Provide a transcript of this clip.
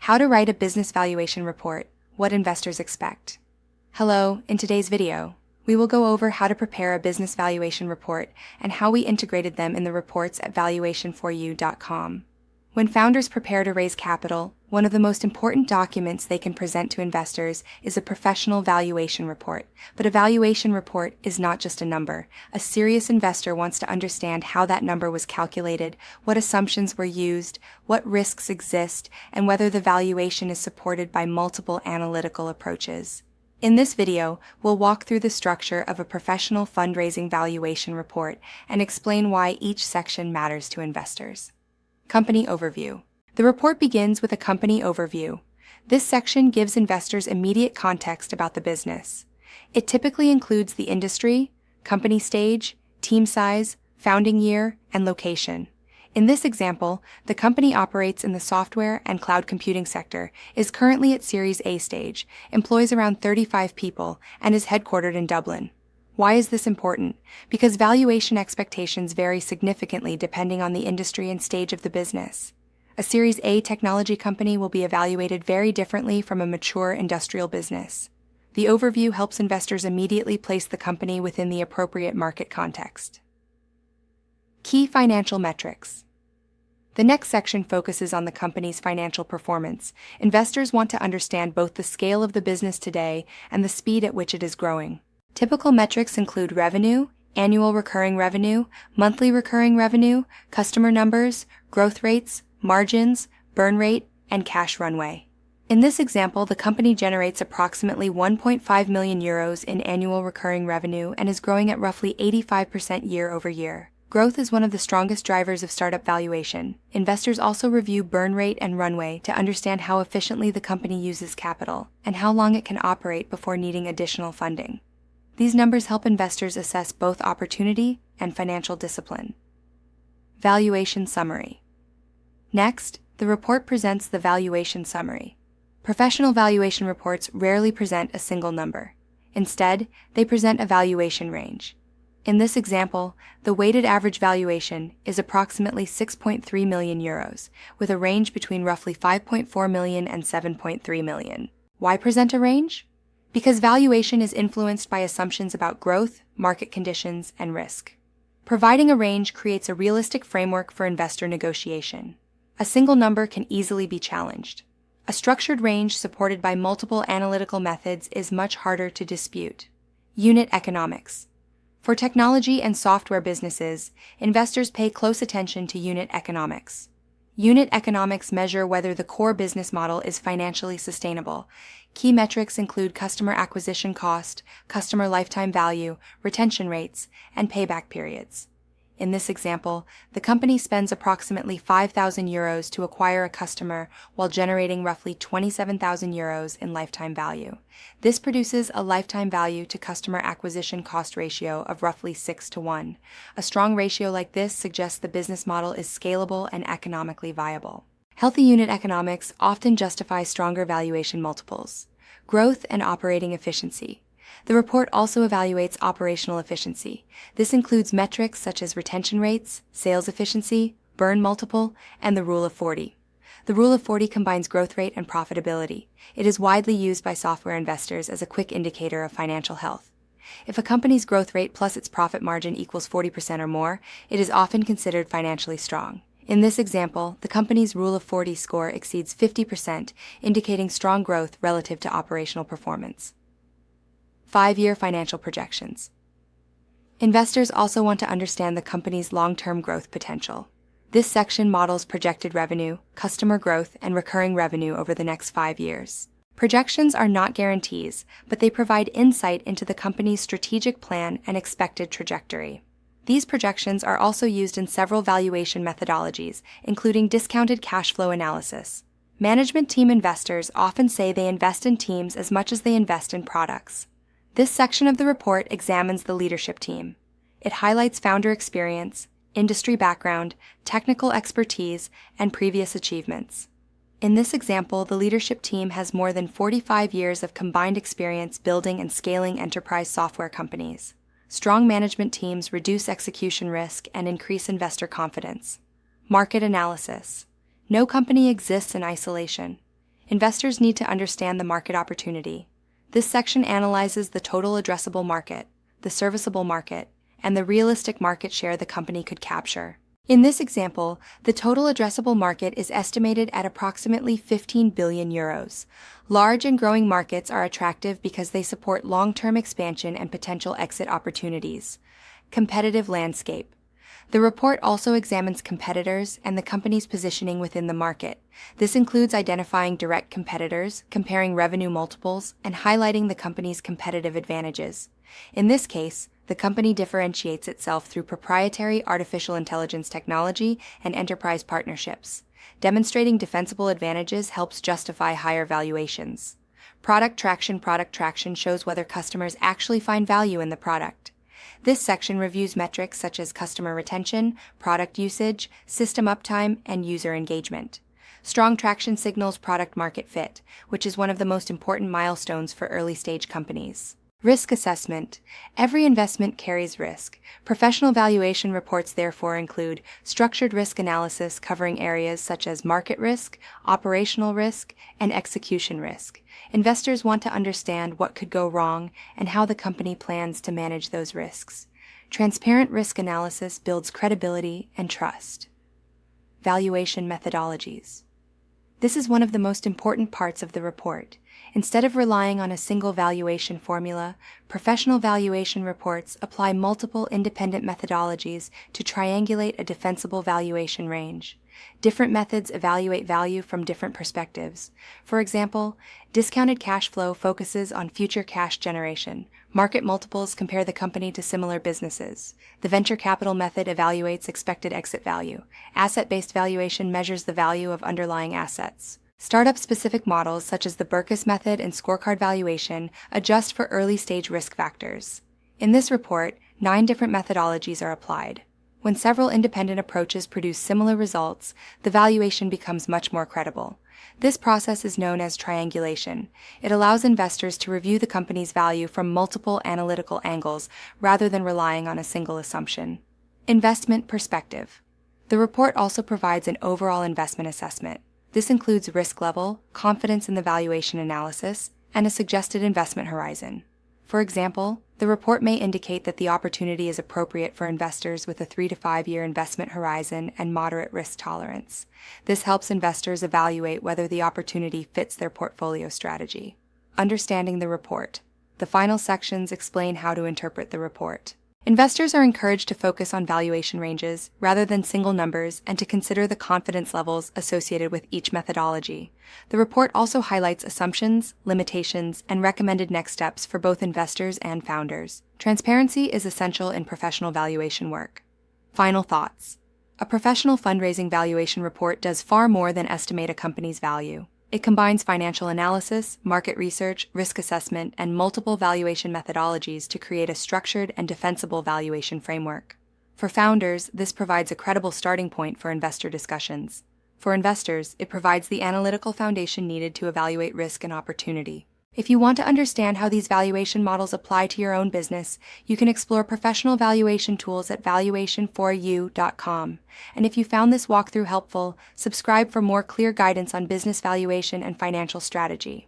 How to write a business valuation report, what investors expect. Hello, in today's video, we will go over how to prepare a business valuation report and how we integrated them in the reports at valuationforyou.com. When founders prepare to raise capital, one of the most important documents they can present to investors is a professional valuation report. But a valuation report is not just a number. A serious investor wants to understand how that number was calculated, what assumptions were used, what risks exist, and whether the valuation is supported by multiple analytical approaches. In this video, we'll walk through the structure of a professional fundraising valuation report and explain why each section matters to investors. Company Overview. The report begins with a company overview. This section gives investors immediate context about the business. It typically includes the industry, company stage, team size, founding year, and location. In this example, the company operates in the software and cloud computing sector, is currently at Series A stage, employs around 35 people, and is headquartered in Dublin. Why is this important? Because valuation expectations vary significantly depending on the industry and stage of the business. A Series A technology company will be evaluated very differently from a mature industrial business. The overview helps investors immediately place the company within the appropriate market context. Key financial metrics. The next section focuses on the company's financial performance. Investors want to understand both the scale of the business today and the speed at which it is growing. Typical metrics include revenue, annual recurring revenue, monthly recurring revenue, customer numbers, growth rates, margins, burn rate, and cash runway. In this example, the company generates approximately 1.5 million euros in annual recurring revenue and is growing at roughly 85% year over year. Growth is one of the strongest drivers of startup valuation. Investors also review burn rate and runway to understand how efficiently the company uses capital and how long it can operate before needing additional funding. These numbers help investors assess both opportunity and financial discipline. Valuation summary. Next, the report presents the valuation summary. Professional valuation reports rarely present a single number. Instead, they present a valuation range. In this example, the weighted average valuation is approximately 6.3 million euros, with a range between roughly 5.4 million and 7.3 million. Why present a range? Because valuation is influenced by assumptions about growth, market conditions, and risk. Providing a range creates a realistic framework for investor negotiation. A single number can easily be challenged. A structured range supported by multiple analytical methods is much harder to dispute. Unit economics. For technology and software businesses, investors pay close attention to unit economics. Unit economics measure whether the core business model is financially sustainable. Key metrics include customer acquisition cost, customer lifetime value, retention rates, and payback periods. In this example, the company spends approximately 5,000 euros to acquire a customer while generating roughly 27,000 euros in lifetime value. This produces a lifetime value to customer acquisition cost ratio of roughly 6:1. A strong ratio like this suggests the business model is scalable and economically viable. Healthy unit economics often justify stronger valuation multiples. Growth and operating efficiency. The report also evaluates operational efficiency. This includes metrics such as retention rates, sales efficiency, burn multiple, and the Rule of 40. The Rule of 40 combines growth rate and profitability. It is widely used by software investors as a quick indicator of financial health. If a company's growth rate plus its profit margin equals 40% or more, it is often considered financially strong. In this example, the company's Rule of 40 score exceeds 50%, indicating strong growth relative to operational performance. 5-year financial projections. Investors also want to understand the company's long-term growth potential. This section models projected revenue, customer growth, and recurring revenue over the next 5 years. Projections are not guarantees, but they provide insight into the company's strategic plan and expected trajectory. These projections are also used in several valuation methodologies, including discounted cash flow analysis. Management team investors often say they invest in teams as much as they invest in products. This section of the report examines the leadership team. It highlights founder experience, industry background, technical expertise, and previous achievements. In this example, the leadership team has more than 45 years of combined experience building and scaling enterprise software companies. Strong management teams reduce execution risk and increase investor confidence. Market analysis. No company exists in isolation. investors need to understand the market opportunity. This section analyzes the total addressable market, the serviceable market, and the realistic market share the company could capture. In this example, the total addressable market is estimated at approximately 15 billion euros. Large and growing markets are attractive because they support long-term expansion and potential exit opportunities. Competitive landscape. The report also examines competitors and the company's positioning within the market. This includes identifying direct competitors, comparing revenue multiples, and highlighting the company's competitive advantages. In this case, the company differentiates itself through proprietary artificial intelligence technology and enterprise partnerships. Demonstrating defensible advantages helps justify higher valuations. Product traction shows whether customers actually find value in the product. This section reviews metrics such as customer retention, product usage, system uptime, and user engagement. Strong traction signals product market fit, which is one of the most important milestones for early-stage companies. Risk assessment. Every investment carries risk. Professional valuation reports therefore include structured risk analysis covering areas such as market risk, operational risk, and execution risk. Investors want to understand what could go wrong and how the company plans to manage those risks. Transparent risk analysis builds credibility and trust. Valuation methodologies. This is one of the most important parts of the report. Instead of relying on a single valuation formula, professional valuation reports apply multiple independent methodologies to triangulate a defensible valuation range. Different methods evaluate value from different perspectives. For example, discounted cash flow focuses on future cash generation. Market multiples compare the company to similar businesses. The venture capital method evaluates expected exit value. Asset-based valuation measures the value of underlying assets. Startup-specific models such as the Berkus method and scorecard valuation adjust for early-stage risk factors. In this report, 9 different methodologies are applied. When several independent approaches produce similar results, the valuation becomes much more credible. This process is known as triangulation. It allows investors to review the company's value from multiple analytical angles rather than relying on a single assumption. Investment perspective. The report also provides an overall investment assessment. This includes risk level, confidence in the valuation analysis, and a suggested investment horizon. For example, the report may indicate that the opportunity is appropriate for investors with a 3 to 5 year investment horizon and moderate risk tolerance. This helps investors evaluate whether the opportunity fits their portfolio strategy. Understanding the report. The final sections explain how to interpret the report. Investors are encouraged to focus on valuation ranges rather than single numbers and to consider the confidence levels associated with each methodology. The report also highlights assumptions, limitations, and recommended next steps for both investors and founders. Transparency is essential in professional valuation work. Final thoughts. A professional fundraising valuation report does far more than estimate a company's value. It combines financial analysis, market research, risk assessment, and multiple valuation methodologies to create a structured and defensible valuation framework. For founders, this provides a credible starting point for investor discussions. For investors, it provides the analytical foundation needed to evaluate risk and opportunity. If you want to understand how these valuation models apply to your own business, you can explore professional valuation tools at valuation4u.com. And if you found this walkthrough helpful, subscribe for more clear guidance on business valuation and financial strategy.